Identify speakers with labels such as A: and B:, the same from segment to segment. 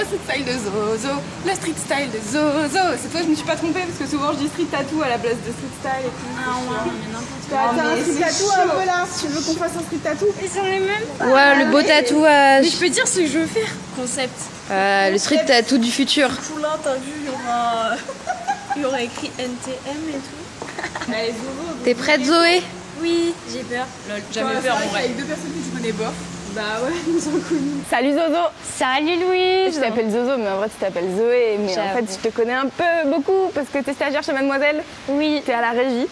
A: street style de Zozo, le street style de Zozo. Cette fois je me suis pas trompée parce que souvent je dis street tattoo à la place de street style et tout.
B: Ah ouais, mais n'importe quoi.
A: T'as un street tattoo un peu là, si tu veux qu'on fasse un street tattoo.
B: Ils sont les mêmes.
C: Ouais, le beau tatouage.
B: Mais je peux dire ce que je veux faire. Concept.
C: Le street tattoo du futur.
B: Tout là, t'as vu, il y aura écrit NTM et tout.
A: Allez Zozo.
C: T'es prête, Zoé?
B: Oui, j'ai peur. Lol, jamais peur en vrai.
A: Avec deux personnes que tu connais bof. Bah ouais, ils sont connus.
D: Salut Zozo.
C: Salut Louise.
D: Je t'appelle Zozo, mais en vrai tu t'appelles Zoé. Mais en fait je te connais un peu, beaucoup, parce que t'es stagiaire chez Mademoiselle. Oui. T'es à la régie.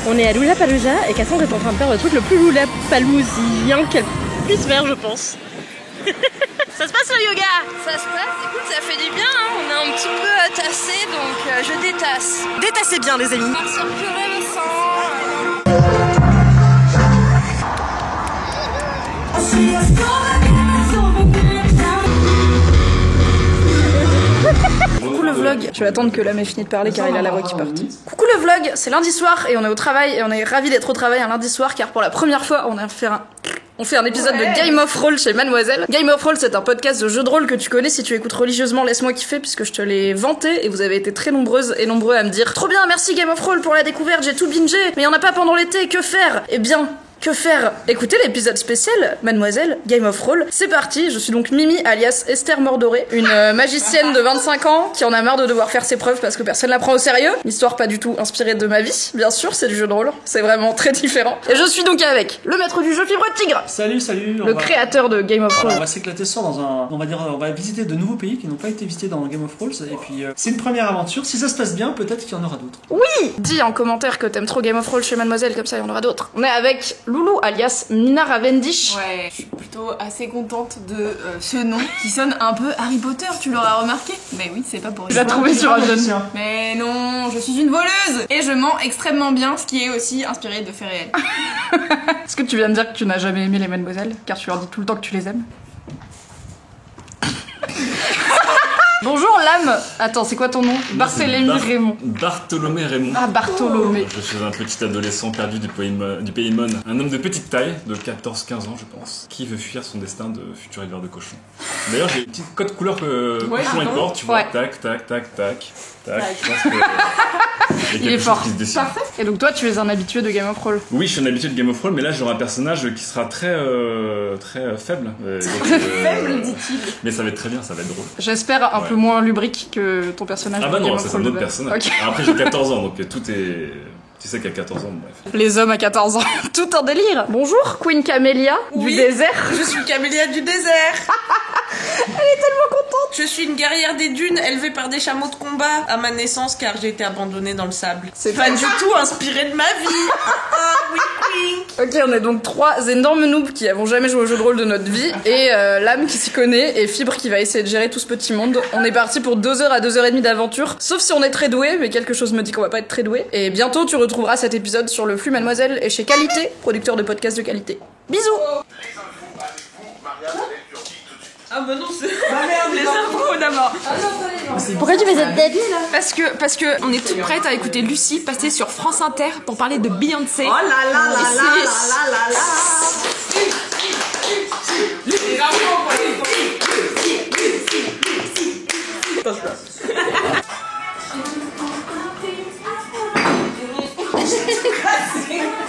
E: On est à Lollapalooza et Cassandre est en train de faire le truc le plus lollapaloozien qu'elle puisse faire, je pense. Ça se passe le yoga?
C: Ça se passe, écoute, ça fait du bien, hein. On est un petit peu tassé, donc je détasse.
E: Détassez bien les amis.
C: On va circuler le sang.
A: Coucou le vlog, je vais attendre que l'âme ait fini de parler car il a la voix qui part. Coucou le vlog, c'est lundi soir et on est au travail et on est ravis d'être au travail un lundi soir car pour la première fois on fait un épisode de Game of Roll chez Mademoiselle. Game of Roll, c'est un podcast de jeux de rôle que tu connais si tu écoutes religieusement Laisse-moi kiffer puisque je te l'ai vanté et vous avez été très nombreuses et nombreux à me dire trop bien, merci Game of Roll pour la découverte, j'ai tout bingé, mais il y en a pas pendant l'été, que faire? Eh bien, que faire? Écoutez l'épisode spécial Mademoiselle Game of Roll. C'est parti, je suis donc Mimi alias Esther Mordoré, une magicienne de 25 ans qui en a marre de devoir faire ses preuves parce que personne la prend au sérieux. Histoire pas du tout inspirée de ma vie, bien sûr, c'est du jeu de rôle, c'est vraiment très différent. Et je suis donc avec le maître du jeu Fibre de Tigre.
F: Salut,
A: Le créateur de Game of Roll.
F: On va s'éclater ce soir dans un... on va visiter de nouveaux pays qui n'ont pas été visités dans Game of Rolls. Et puis, c'est une première aventure. Si ça se passe bien, peut-être qu'il y en aura d'autres.
A: Oui, dis en commentaire que t'aimes trop Game of Roll chez Mademoiselle, comme ça il y en aura d'autres. On est avec Loulou alias Mina Ravendish.
G: Ouais, je suis plutôt assez contente de ce nom qui sonne un peu Harry Potter, tu l'auras remarqué. Mais oui, c'est pas pour
A: Tu l'as trouvé sur un jeune.
G: Mais non, je suis une voleuse et je mens extrêmement bien, ce qui est aussi inspiré de faits réels.
A: Est-ce que tu viens de dire que tu n'as jamais aimé les Mademoiselles, car tu leur dis tout le temps que tu les aimes? Bonjour l'âme. Attends, c'est quoi ton nom? Barthélemy Raymond.
H: Bartholomé Raymond.
A: Ah, Bartholomé.
H: Je suis un petit adolescent perdu du pays Mon. Un homme de petite taille, de 14-15 ans je pense, qui veut fuir son destin de futur éleveur de cochons. D'ailleurs j'ai une petite code couleur que cochon et porc, tu vois,
A: Ouais.
H: tac, tac, tac, tac, tac. Je pense que
A: Il est fort. Parfait. Et donc toi, tu es un habitué de Game of Roll.
H: Oui, je suis un habitué de Game of Thrones, mais là j'aurai un personnage qui sera très faible.
G: Faible, dit-il.
H: Mais ça va être très bien, ça va être drôle.
A: J'espère un peu moins lubrique que ton personnage.
H: Ah bah
A: de
H: non,
A: Game
H: ça
A: of
H: c'est un
A: Roll
H: autre
A: de base.
H: personnage.
A: Ok.
H: Après j'ai 14 ans, donc tout est... Tu sais qu'à 14 ans, bref.
A: Les hommes à 14 ans, tout un délire. Bonjour, Queen Camélia
G: Oui.
A: du désert.
G: Je suis Camélia du désert.
A: Elle est tellement contente.
G: Je suis une guerrière des dunes élevée par des chameaux de combat à ma naissance car j'ai été abandonnée dans le sable. C'est pas du tout inspiré de ma vie. Wink wink.
A: Ok, on est donc trois énormes noobs qui avons jamais joué au jeu de rôle de notre vie et l'âme qui s'y connaît et Fibre qui va essayer de gérer tout ce petit monde. On est parti pour 2 heures à 2h30 d'aventure, sauf si on est très doué, mais quelque chose me dit qu'on va pas être très doué. Et bientôt tu retrouveras cet épisode sur le flux Mademoiselle et chez Qualité, producteur de podcasts de qualité. Bisous.
G: Ah bah non, c'est... Bah merde, les infos d'abord.
C: Pourquoi tu fais cette tête?
G: Parce que on est toutes prêtes à écouter Lucie passer sur France Inter pour parler de Beyoncé.
A: Oh là là là là là là là.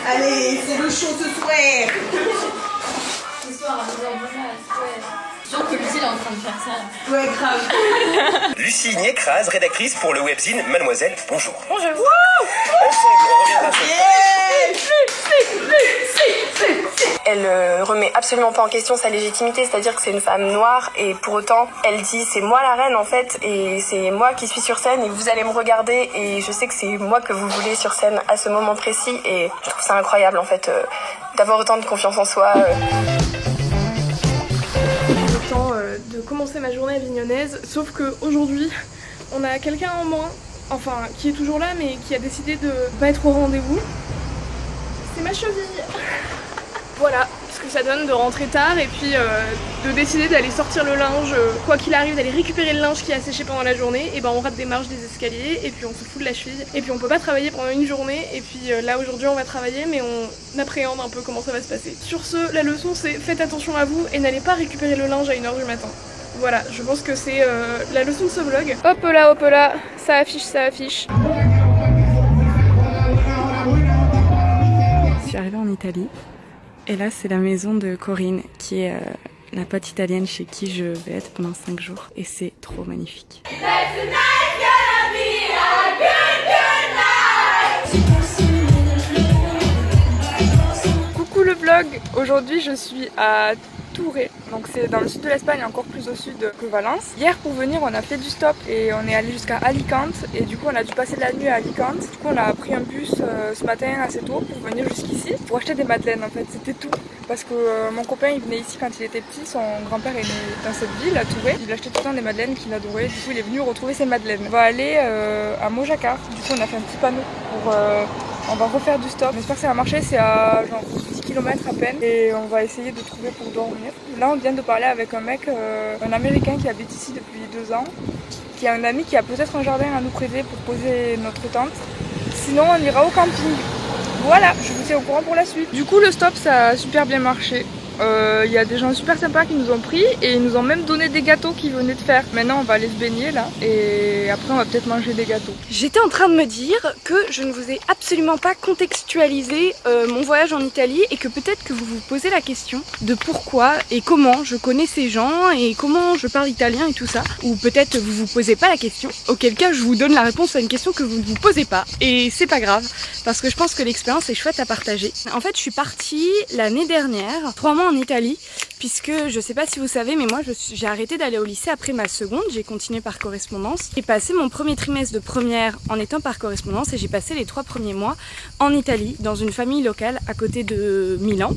G: Allez, c'est le show ce soir.
B: Ce soir, à 2h du mat, ouais. Je suis sûre que Lucie elle est en train de faire ça.
G: Ouais, grave.
I: Lucie Niécrase, rédactrice pour le webzine Mademoiselle, bonjour.
G: Bonjour.
I: Ensemble, on reviendra sur...
D: Elle remet absolument pas en question sa légitimité, c'est-à-dire que c'est une femme noire et pour autant elle dit c'est moi la reine en fait et c'est moi qui suis sur scène et vous allez me regarder et je sais que c'est moi que vous voulez sur scène à ce moment précis et je trouve ça incroyable en fait d'avoir autant de confiance en soi.
J: Le temps de commencer ma journée avignonnaise, sauf que aujourd'hui on a quelqu'un en moins, enfin qui est toujours là mais qui a décidé de pas être au rendez-vous. C'est ma cheville. Voilà, que ça donne de rentrer tard et puis de décider d'aller sortir le linge, quoi qu'il arrive, d'aller récupérer le linge qui a séché pendant la journée. Et ben on rate des marches, des escaliers et puis on se fout de la cheville. Et puis on peut pas travailler pendant une journée. Et puis là aujourd'hui on va travailler mais on appréhende un peu comment ça va se passer. Sur ce, la leçon c'est faites attention à vous et n'allez pas récupérer le linge à 1h du matin. Voilà, je pense que c'est la leçon de ce vlog. Hop là, ça affiche, ça affiche.
K: Je suis arrivée en Italie et là c'est la maison de Corinne qui est la pote italienne chez qui je vais être pendant 5 jours et c'est trop magnifique.
J: Coucou le vlog, aujourd'hui je suis à Touré, donc c'est dans le sud de l'Espagne, encore plus au sud que Valence. Hier pour venir on a fait du stop et on est allé jusqu'à Alicante et du coup on a dû passer la nuit à Alicante. Du coup on a pris un bus ce matin assez tôt pour venir jusqu'ici pour acheter des madeleines en fait, c'était tout. Parce que mon copain il venait ici quand il était petit, son grand-père est né dans cette ville, à Touré. Il achetait tout le temps des madeleines qu'il adorait, du coup il est venu retrouver ses madeleines. On va aller à Mojacar, du coup on a fait un petit panneau pour... on va refaire du stop, j'espère que ça va marcher, c'est à genre 10 km à peine et on va essayer de trouver pour dormir. Là on vient de parler avec un mec, un américain qui habite ici depuis 2 ans, qui a un ami qui a peut-être un jardin à nous prêter pour poser notre tente. Sinon on ira au camping. Voilà, je vous tiens au courant pour la suite. Du coup le stop ça a super bien marché. Il y a des gens super sympas qui nous ont pris et ils nous ont même donné des gâteaux qu'ils venaient de faire. Maintenant on va aller se baigner là et après on va peut-être manger des gâteaux.
K: J'étais en train de me dire que je ne vous ai absolument pas contextualisé mon voyage en Italie et que peut-être que vous vous posez la question de pourquoi et comment je connais ces gens et comment je parle italien et tout ça. Ou peut-être vous vous posez pas la question, auquel cas je vous donne la réponse à une question que vous ne vous posez pas et c'est pas grave parce que je pense que l'expérience est chouette à partager. En fait je suis partie l'année dernière, 3 mois en Italie, puisque je sais pas si vous savez mais moi j'ai arrêté d'aller au lycée après ma seconde, j'ai continué par correspondance. J'ai passé mon premier trimestre de première en étant par correspondance et j'ai passé les 3 premiers mois en Italie dans une famille locale à côté de Milan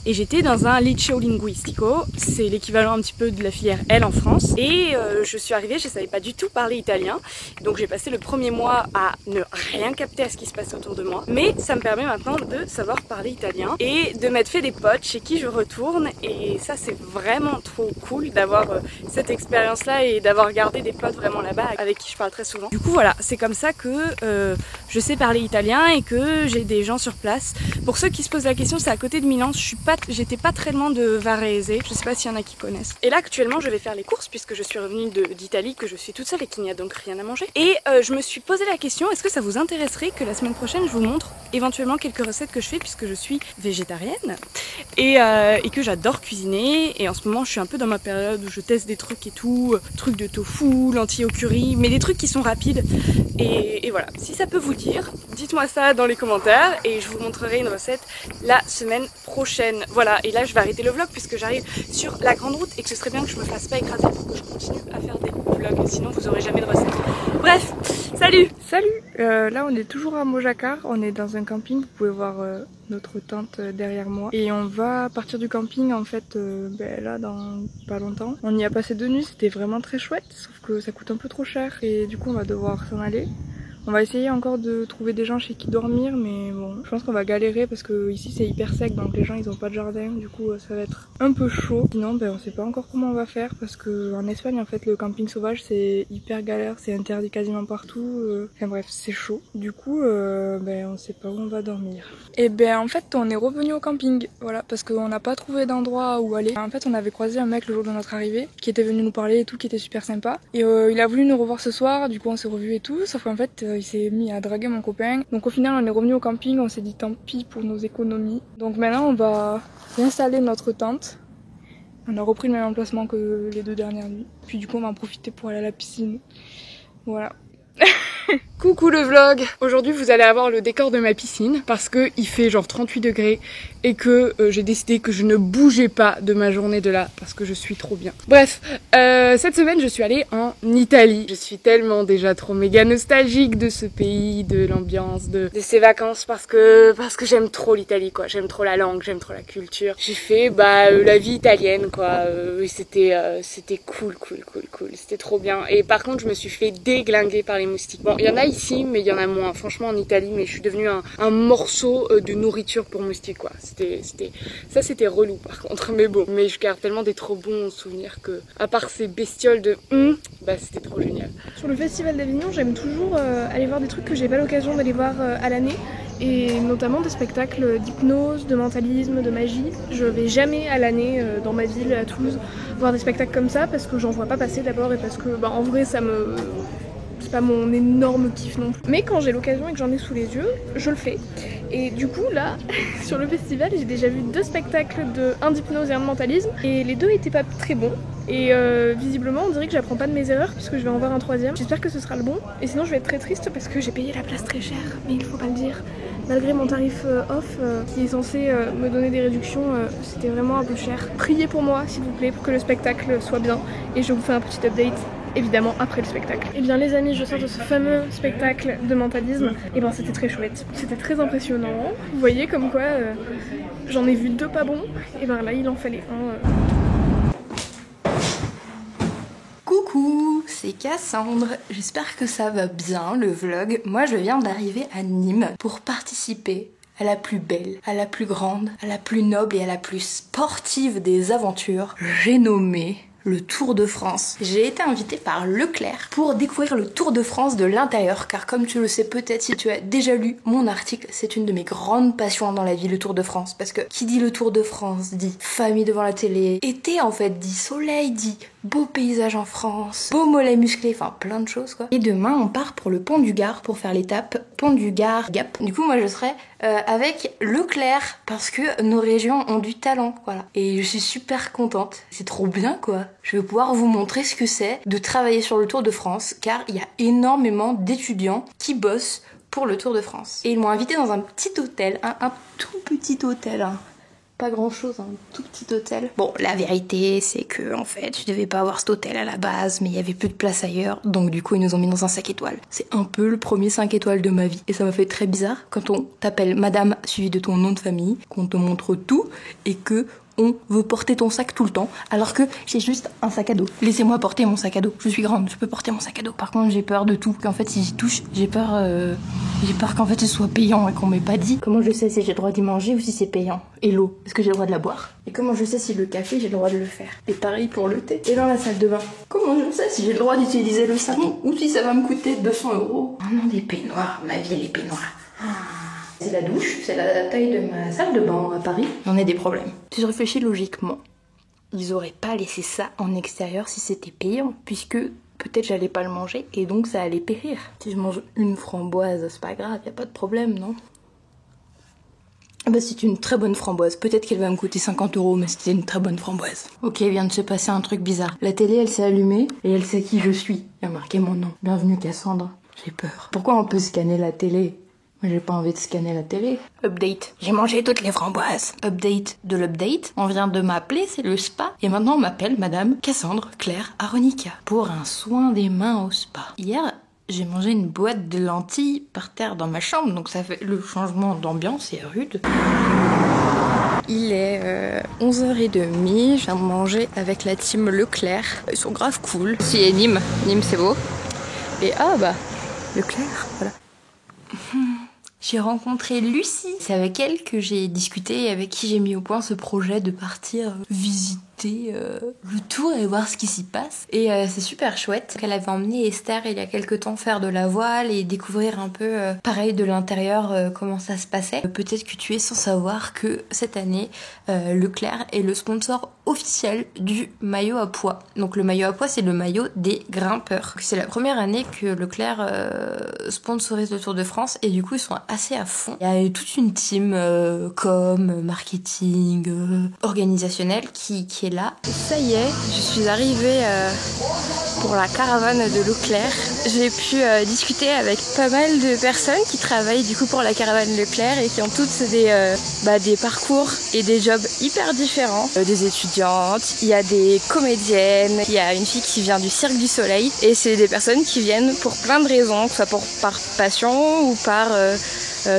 K: et j'étais dans un liceo linguistico, c'est l'équivalent un petit peu de la filière L en France et je suis arrivée, je savais pas du tout parler italien donc j'ai passé le premier mois à ne rien capter à ce qui se passait autour de moi mais ça me permet maintenant de savoir parler italien et de m'être fait des potes chez qui je retourne et ça c'est vraiment trop cool d'avoir cette expérience là et d'avoir gardé des potes vraiment là-bas avec qui je parle très souvent. Du coup voilà, c'est comme ça que je sais parler italien et que j'ai des gens sur place. Pour ceux qui se posent la question, c'est à côté de Milan, j'étais pas très loin de Varese, je sais pas s'il y en a qui connaissent. Et là actuellement je vais faire les courses puisque je suis revenue d'Italie, que je suis toute seule et qu'il n'y a donc rien à manger. Et je me suis posé la question, est-ce que ça vous intéresserait que la semaine prochaine je vous montre éventuellement quelques recettes que je fais puisque je suis végétarienne et que j'adore cuisiner et en ce moment je suis un peu dans ma période où je teste des trucs et tout, trucs de tofu, lentilles au curry, mais des trucs qui sont rapides et voilà, si ça peut vous dire, dites-moi ça dans les commentaires et je vous montrerai une recette la semaine prochaine. Voilà, et là je vais arrêter le vlog puisque j'arrive sur la grande route et que ce serait bien que je me fasse pas écraser pour que je continue à faire des vlogs, sinon vous aurez jamais de recette. Bref, salut.
J: Là on est toujours à Mojacar, on est dans un camping, vous pouvez voir notre tente derrière moi et on va partir du camping en fait là dans pas longtemps. On y a passé 2 nuits, c'était vraiment très chouette sauf que ça coûte un peu trop cher et du coup on va devoir s'en aller. On va essayer encore de trouver des gens chez qui dormir mais bon je pense qu'on va galérer parce que ici c'est hyper sec donc les gens ils ont pas de jardin, du coup ça va être un peu chaud. Sinon on sait pas encore comment on va faire parce que en Espagne en fait le camping sauvage c'est hyper galère, c'est interdit quasiment partout, enfin bref c'est chaud. Du coup on sait pas où on va dormir. Et en fait on est revenu au camping, voilà, parce qu'on n'a pas trouvé d'endroit où aller. En fait on avait croisé un mec le jour de notre arrivée qui était venu nous parler et tout, qui était super sympa et il a voulu nous revoir ce soir, du coup on s'est revus et tout, sauf qu'en fait il s'est mis à draguer mon copain. Donc au final on est revenu au camping, on s'est dit tant pis pour nos économies. Donc maintenant on va installer notre tente. On a repris le même emplacement que les 2 dernières nuits. Puis du coup on va en profiter pour aller à la piscine. Voilà. Coucou le vlog. Aujourd'hui vous allez avoir le décor de ma piscine parce que il fait genre 38 degrés et que j'ai décidé que je ne bougeais pas de ma journée de là parce que je suis trop bien. Bref, cette semaine je suis allée en Italie. Je suis tellement déjà trop méga nostalgique de ce pays, de l'ambiance, de ces vacances parce que j'aime trop l'Italie quoi. J'aime trop la langue, j'aime trop la culture. J'ai fait la vie italienne quoi. C'était cool. C'était trop bien. Et par contre je me suis fait déglinguer par les moustiques. Bon,
K: Bon, il y en a ici, mais il y en a moins. Franchement, en Italie, mais je suis devenue un morceau de nourriture pour moustiques, quoi. C'était relou, par contre. Mais bon, mais je garde tellement des trop bons souvenirs que, à part ces bestioles de bah c'était trop génial.
J: Sur le Festival d'Avignon, j'aime toujours aller voir des trucs que j'ai pas l'occasion d'aller voir à l'année. Et notamment des spectacles d'hypnose, de mentalisme, de magie. Je vais jamais à l'année dans ma ville, à Toulouse, voir des spectacles comme ça parce que j'en vois pas passer d'abord et parce que en vrai c'est pas mon énorme kiff non plus. Mais quand j'ai l'occasion et que j'en ai sous les yeux, je le fais. Et du coup là, sur le festival, j'ai déjà vu 2 spectacles, un d'hypnose et un de mentalisme. Et les 2 étaient pas très bons. Et visiblement on dirait que j'apprends pas de mes erreurs puisque je vais en voir un 3e. J'espère que ce sera le bon. Et sinon je vais être très triste parce que j'ai payé la place très cher. Mais il faut pas le dire. Malgré mon tarif off qui est censé me donner des réductions, c'était vraiment un peu cher. Priez pour moi s'il vous plaît pour que le spectacle soit bien. Et je vous fais un petit update évidemment après le spectacle. Et bien les amis, je sors de ce fameux spectacle de mentalisme. Et ben c'était très chouette. C'était très impressionnant. Vous voyez comme quoi j'en ai vu 2 pas bons. Et ben là il en fallait un.
A: Coucou, c'est Cassandre, j'espère que ça va bien le vlog. Moi je viens d'arriver à Nîmes pour participer à la plus belle, à la plus grande, à la plus noble et à la plus sportive des aventures. J'ai nommé le Tour de France. J'ai été invitée par Leclerc pour découvrir le Tour de France de l'intérieur, car comme tu le sais peut-être si tu as déjà lu mon article, c'est une de mes grandes passions dans la vie, le Tour de France, parce que qui dit le Tour de France dit famille devant la télé, été en fait, dit soleil, dit beau paysage en France, beau mollet musclé, enfin plein de choses quoi. Et demain on part pour le Pont du Gard pour faire l'étape Pont du Gard Gap. Du coup moi je serai avec Leclerc parce que nos régions ont du talent, voilà. Et je suis super contente, c'est trop bien quoi. Je vais pouvoir vous montrer ce que c'est de travailler sur le Tour de France, car il y a énormément d'étudiants qui bossent pour le Tour de France. Et ils m'ont invité dans un petit hôtel, un tout petit hôtel, hein. Pas grand chose, un tout petit hôtel. Bon, la vérité, c'est que, en fait, je devais pas avoir cet hôtel à la base, mais il y avait plus de place ailleurs, donc du coup, ils nous ont mis dans un 5 étoiles. C'est un peu le premier 5 étoiles de ma vie, et ça m'a fait très bizarre quand on t'appelle madame suivi de ton nom de famille, qu'on te montre tout, et que on veut porter ton sac tout le temps, alors que j'ai juste un sac à dos. Laissez-moi porter mon sac à dos. Je suis grande, je peux porter mon sac à dos. Par contre, j'ai peur de tout. Qu'en fait, si j'y touche, j'ai peur qu'en fait, ce soit payant et qu'on m'ait pas dit. Comment je sais si j'ai le droit d'y manger ou si c'est payant? Et l'eau, est-ce que j'ai le droit de la boire? Et comment je sais si le café, j'ai le droit de le faire? Et pareil pour le thé. Et dans la salle de bain, comment je sais si j'ai le droit d'utiliser le savon ou si ça va me coûter 200 €? Oh non, des peignoirs, ma vie, les peignoirs. C'est la douche, c'est la taille de ma salle de bain à Paris. J'en ai des problèmes. Si je réfléchis logiquement, ils auraient pas laissé ça en extérieur si c'était payant, puisque peut-être j'allais pas le manger et donc ça allait périr. Si je mange une framboise, c'est pas grave, y a pas de problème, non? Bah c'est une très bonne framboise. Peut-être qu'elle va me coûter 50 €, mais c'était une très bonne framboise. Ok, il vient de se passer un truc bizarre. La télé, elle s'est allumée et elle sait qui je suis. Il y a marqué mon nom. Bienvenue Cassandre. J'ai peur. Pourquoi on peut scanner la télé? J'ai pas envie de scanner la télé. Update. J'ai mangé toutes les framboises. Update de l'update. On vient de m'appeler, c'est le spa. Et maintenant on m'appelle Madame Cassandre Claire Aronica pour un soin des mains au spa. Hier, j'ai mangé une boîte de lentilles par terre dans ma chambre, donc ça fait le changement d'ambiance est rude. Il est 11h30, je viens de manger avec la team Leclerc. Ils sont grave cool. Si, Nîmes, c'est beau. Et ah bah, Leclerc, voilà. J'ai rencontré Lucie. C'est avec elle que j'ai discuté et avec qui j'ai mis au point ce projet de partir visiter le tour et voir ce qui s'y passe. Et c'est super chouette. Elle avait emmené Esther il y a quelques temps faire de la voile et découvrir un peu pareil de l'intérieur comment ça se passait. Peut-être que tu es sans savoir que cette année Leclerc est le sponsor officiel du maillot à pois. Donc le maillot à pois c'est le maillot des grimpeurs. C'est la première année que Leclerc sponsorise le Tour de France et du coup ils sont assez à fond. Il y a toute une team com, marketing, organisationnelle qui est là. Ça y est, je suis arrivée pour la caravane de Leclerc. J'ai pu discuter avec pas mal de personnes qui travaillent du coup pour la caravane Leclerc et qui ont toutes des parcours et des jobs hyper différents. Des étudiantes, il y a des comédiennes, il y a une fille qui vient du Cirque du Soleil et c'est des personnes qui viennent pour plein de raisons, que ce soit par passion ou par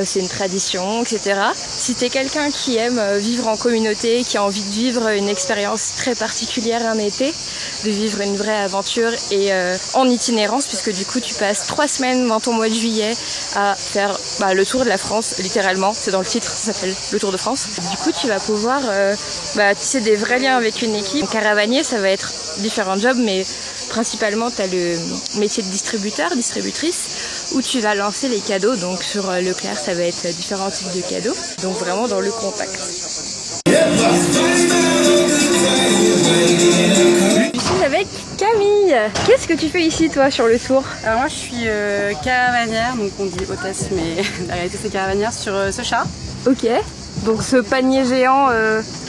L: c'est une tradition, etc. Si t'es quelqu'un qui aime vivre en communauté, qui a envie de vivre une expérience très particulière un été, de vivre une vraie aventure et en itinérance, puisque du coup tu passes 3 semaines dans ton mois de juillet à faire le tour de la France, littéralement, c'est dans le titre, ça s'appelle le Tour de France. Du coup tu vas pouvoir tisser des vrais liens avec une équipe. En caravanier, ça va être différents jobs, mais principalement tu as le métier de distributeur, distributrice, où tu vas lancer les cadeaux. Donc sur Leclerc, ça va être différents types de cadeaux, donc vraiment dans le contact. Je suis avec Camille. Qu'est-ce que tu fais ici toi sur le tour?
M: Alors moi je suis caravanière, donc on dit hôtesse, mais la réalité c'est caravanière sur ce chat.
L: Ok, donc ce panier géant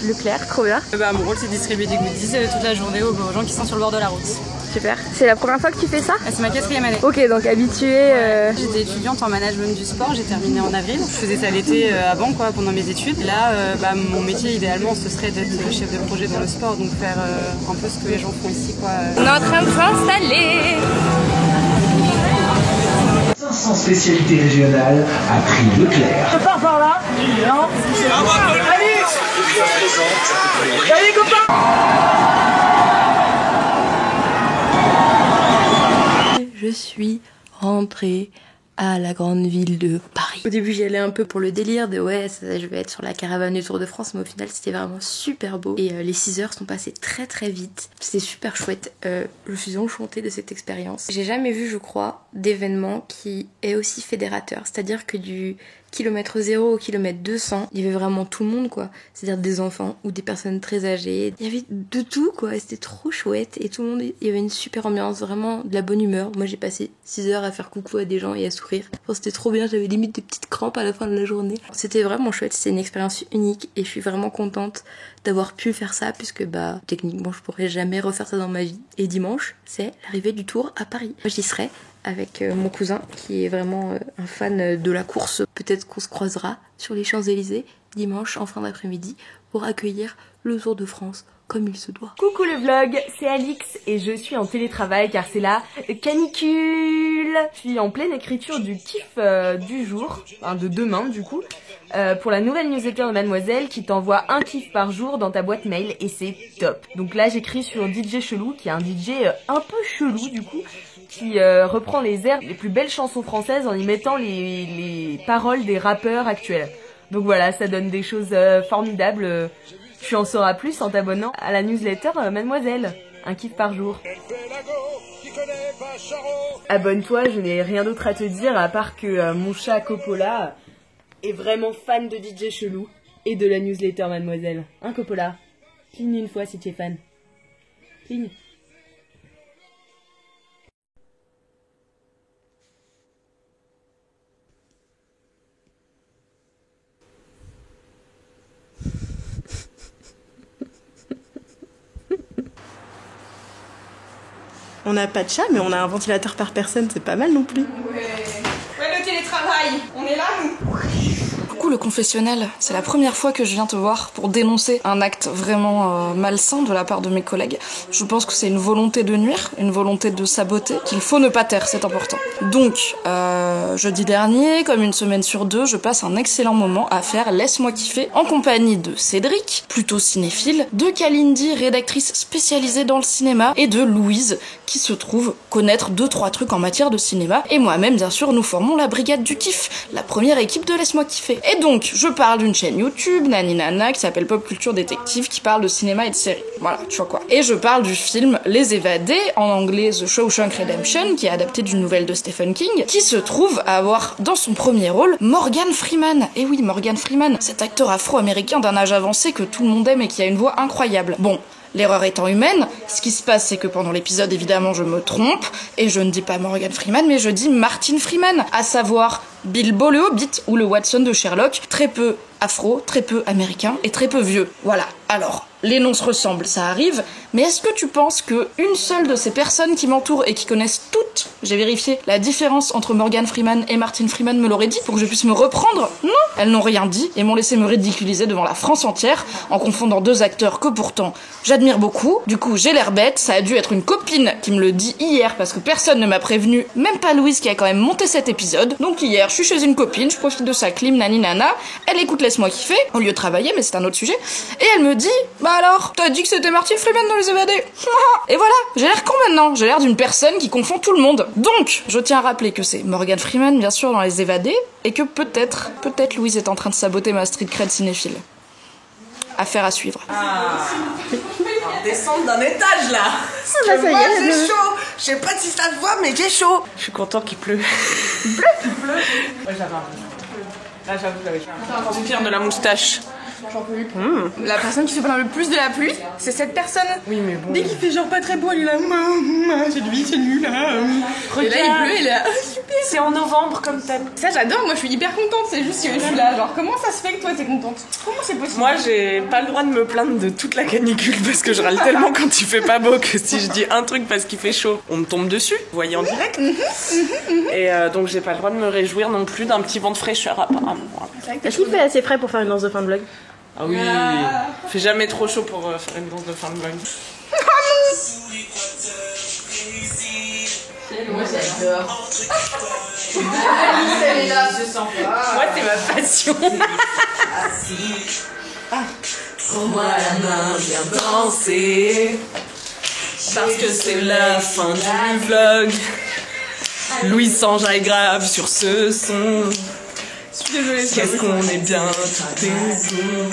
L: Leclerc, trop bien.
M: Mon rôle c'est de distribuer des goodies toute la journée aux gens qui sont sur le bord de la route.
L: Super. C'est la première fois que tu fais ça?
M: C'est ma 4e année.
L: Ok, donc habituée.
M: J'étais étudiante en management du sport, j'ai terminé en avril. Je faisais ça l'été avant pendant mes études. Et là, mon métier idéalement ce serait d'être chef de projet dans le sport, donc faire un peu ce que les gens font ici
L: On est en train de s'installer.
N: 500 spécialités régionales à prix Leclerc.
O: Je pars par là. Non. Allez, allez copains.
L: Je suis rentrée à la grande ville de Paris. Au début j'y allais un peu pour le délire de je vais être sur la caravane du Tour de France, mais au final c'était vraiment super beau et les 6 heures sont passées très très vite. C'était super chouette, je suis enchantée de cette expérience. J'ai jamais vu, je crois, d'événement qui est aussi fédérateur, c'est-à-dire que du kilomètre 0 au kilomètre 200, il y avait vraiment tout le monde quoi, c'est-à-dire des enfants ou des personnes très âgées, il y avait de tout quoi, et c'était trop chouette et tout le monde, il y avait une super ambiance, vraiment de la bonne humeur. Moi j'ai passé 6 heures à faire coucou à des gens et à sourire, c'était trop bien, j'avais limite des petites crampes à la fin de la journée. C'était vraiment chouette, c'est une expérience unique et je suis vraiment contente d'avoir pu faire ça puisque techniquement je pourrais jamais refaire ça dans ma vie. Et dimanche c'est l'arrivée du Tour à Paris. Moi j'y serai avec mon cousin qui est vraiment un fan de la course. Peut-être qu'on se croisera sur les Champs-Élysées dimanche en fin d'après-midi pour accueillir le Tour de France comme il se doit.
K: Coucou le vlog, c'est Alix et je suis en télétravail car c'est la canicule. Je suis en pleine écriture du kiff du jour, de demain du coup, pour la nouvelle newsletter de Mademoiselle qui t'envoie un kiff par jour dans ta boîte mail et c'est top. Donc là j'écris sur DJ Chelou qui est un DJ un peu chelou du coup, qui reprend les airs, les plus belles chansons françaises en y mettant les paroles des rappeurs actuels. Donc voilà, ça donne des choses formidables. Tu en sauras plus en t'abonnant à la newsletter Mademoiselle. Un kiff par jour. Abonne-toi, je n'ai rien d'autre à te dire à part que mon chat Coppola est vraiment fan de DJ Chelou et de la newsletter Mademoiselle. Hein Coppola? Cligne une fois si tu es fan. Cligne.
G: On n'a pas de chat, mais on a un ventilateur par personne, c'est pas mal non plus.
C: Ouais, le télétravail, on est là nous.
A: Coucou le confessionnel, c'est la première fois que je viens te voir pour dénoncer un acte vraiment malsain de la part de mes collègues. Je pense que c'est une volonté de nuire, une volonté de saboter, qu'il faut ne pas taire, c'est important. Donc, jeudi dernier, comme une semaine sur 2, je passe un excellent moment à faire Laisse-moi kiffer en compagnie de Cédric, plutôt cinéphile, de Kalindi, rédactrice spécialisée dans le cinéma, et de Louise, qui se trouve connaître 2-3 trucs en matière de cinéma. Et moi-même, bien sûr, nous formons la Brigade du Kiff, la première équipe de Laisse-moi kiffer. Et donc, je parle d'une chaîne YouTube, Nani Nana, qui s'appelle Pop Culture Détective, qui parle de cinéma et de séries. Voilà, tu vois quoi. Et je parle du film Les Évadés, en anglais The Shawshank Redemption, qui est adapté d'une nouvelle de Stephen King, qui se trouve à avoir dans son premier rôle Morgan Freeman. Et oui, Morgan Freeman, cet acteur afro-américain d'un âge avancé que tout le monde aime et qui a une voix incroyable. Bon, l'erreur étant humaine, ce qui se passe c'est que pendant l'épisode évidemment je me trompe et je ne dis pas Morgan Freeman mais je dis Martin Freeman, à savoir Bilbo le Hobbit ou le Watson de Sherlock, très peu afro, très peu américain et très peu vieux. Voilà, Alors, les noms se ressemblent, ça arrive, mais est-ce que tu penses que une seule de ces personnes qui m'entourent et qui connaissent toutes, j'ai vérifié, la différence entre Morgan Freeman et Martin Freeman me l'aurait dit pour que je puisse me reprendre? Non, elles n'ont rien dit et m'ont laissé me ridiculiser devant la France entière en confondant deux acteurs que pourtant j'admire beaucoup. Du coup, j'ai l'air bête, ça a dû être une copine qui me le dit hier parce que personne ne m'a prévenu, même pas Louise qui a quand même monté cet épisode. Donc hier, je suis chez une copine, je profite de sa clim, nani nana, elle écoute Laisse-moi kiffer, au lieu de travailler, mais c'est un autre sujet, et elle me dit, bah alors, t'as dit que c'était Martin Freeman dans Les Évadés. Et voilà, j'ai l'air con maintenant, j'ai l'air d'une personne qui confond tout le monde. Donc, je tiens à rappeler que c'est Morgan Freeman, bien sûr, dans Les Évadés, et que peut-être Louise est en train de saboter ma street cred cinéphile. Affaire à suivre.
G: Descendre d'un étage là.
E: Ça y est,
G: moi j'ai chaud. Je sais pas si ça se voit, mais j'ai chaud. Je suis content qu'il pleut. Il pleut. Ouais, j'avais un peu. Là, j'avoue, j'avais un vampire de la moustache.
K: J'en peux plus. La personne qui se plaint le plus de la pluie, c'est cette personne.
G: Oui, mais bon.
K: Dès qu'il fait genre pas très beau, elle est là. C'est lui, c'est nul là. Et là, il pleut, et là. Super.
G: C'est en novembre comme thème.
K: Ça, j'adore. Moi, je suis hyper contente. C'est juste que je suis là. Genre, comment ça se fait que toi, t'es contente? Comment c'est possible?
G: Moi, j'ai pas le droit de me plaindre de toute la canicule parce que je râle tellement quand il fait pas beau que si je dis un truc parce qu'il fait chaud, on me tombe dessus. Vous voyez en direct. Et donc, j'ai pas le droit de me réjouir non plus d'un petit vent de fraîcheur apparemment.
E: Est-ce qu'il fait assez frais pour faire une danse de fin de vlog?
G: Ah oui, il fait jamais trop chaud pour faire une danse de fin de vlog.
B: Moi j'adore.
G: Elle est là, je sens pas. Moi c'est ma passion. Prends-moi la main, viens danser. Parce que c'est la fin du vlog. Louise s'enjaille grave sur ce son.
K: Je suis désolée.
G: Qu'est-ce qu'on est bien tout est bon.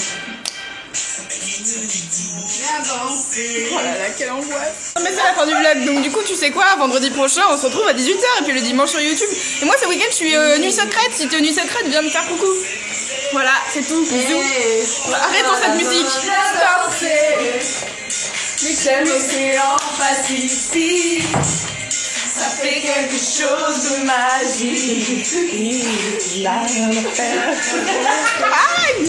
K: Oh là là, quelle angoisse. Non mais c'est la fin du vlog, donc du coup tu sais quoi, vendredi prochain on se retrouve à 18h et puis le dimanche sur YouTube. Et moi ce week-end je suis nuit secrète, si t'es nuit secrète viens me faire coucou. Voilà, c'est tout, bisous. Arrêtons cette musique. Stop.
G: Michel l'océan passe ici. Ça fait quelque chose de magique. Il a rien à faire.